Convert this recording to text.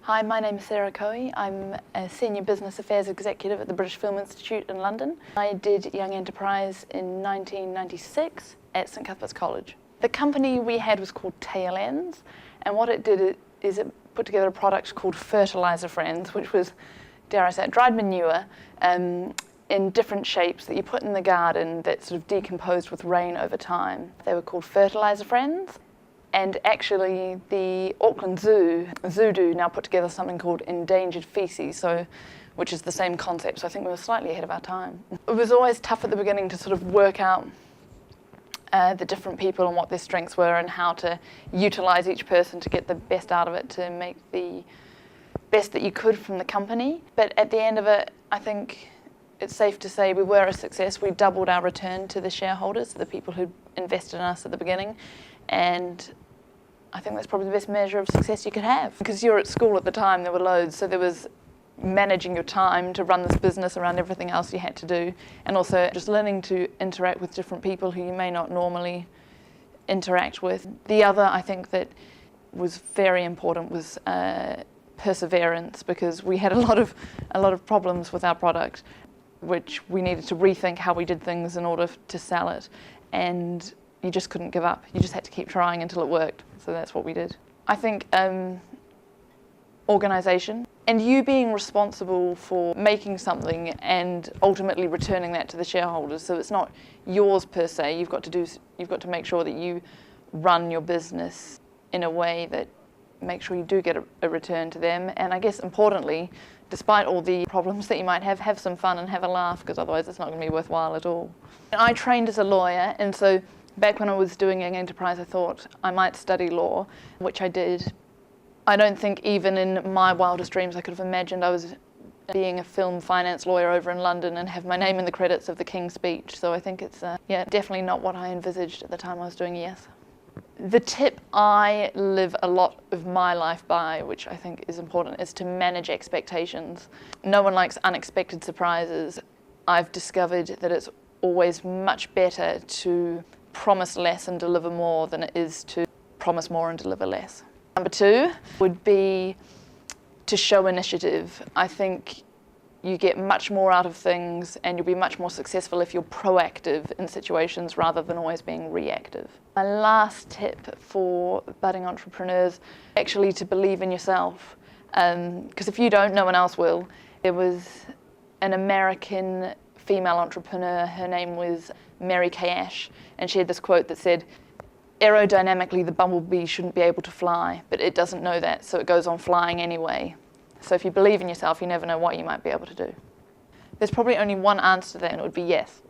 Hi, my name is Caughey. I'm a Senior Business Affairs Executive at the British Film Institute in London. I did Young Enterprise in 1996 at St Cuthbert's College. The company we had was called Tail Ends, and what it did is it put together a product called Fertiliser Friends, which was, dare I say it, dried manure in different shapes that you put in the garden that sort of decomposed with rain over time. They were called Fertiliser Friends. And actually, the Auckland Zoo now put together something called endangered feces, which is the same concept. So I think we were slightly ahead of our time. It was always tough at the beginning to sort of work out the different people and what their strengths were and how to utilise each person to get the best out of it, to make the best that you could from the company. But at the end of it, I think it's safe to say we were a success. We doubled our return to the shareholders, the people who invested in us at the beginning. And I think that's probably the best measure of success you could have. Because you're at school at the time, there were loads, so there was managing your time to run this business around everything else you had to do, and also just learning to interact with different people who you may not normally interact with. The other, I think, that was very important was perseverance, because we had a lot of problems with our product, which we needed to rethink how we did things in order to sell it. And you just couldn't give up. You just had to keep trying until it worked. So that's what we did. I think organisation and you being responsible for making something and ultimately returning that to the shareholders. So it's not yours per se. You've got to make sure that you run your business in a way that makes sure you do get a return to them. And I guess importantly, despite all the problems that you might have some fun and have a laugh, because otherwise it's not going to be worthwhile at all. I trained as a lawyer, and so back when I was doing Young Enterprise, I thought I might study law, which I did. I don't think even in my wildest dreams I could have imagined I was being a film finance lawyer over in London and have my name in the credits of the King's Speech. So I think it's definitely not what I envisaged at the time I was doing ES. The tip I live a lot of my life by, which I think is important, is to manage expectations. No one likes unexpected surprises. I've discovered that it's always much better to promise less and deliver more than it is to promise more and deliver less. Number two would be to show initiative. I think you get much more out of things and you'll be much more successful if you're proactive in situations rather than always being reactive. My last tip for budding entrepreneurs, actually to believe in yourself. Because if you don't, no one else will. There was an American female entrepreneur, her name was Mary Kay Ash, and she had this quote that said, "Aerodynamically the bumblebee shouldn't be able to fly, but it doesn't know that, so it goes on flying anyway." So if you believe in yourself, you never know what you might be able to do. There's probably only one answer to that, and it would be yes.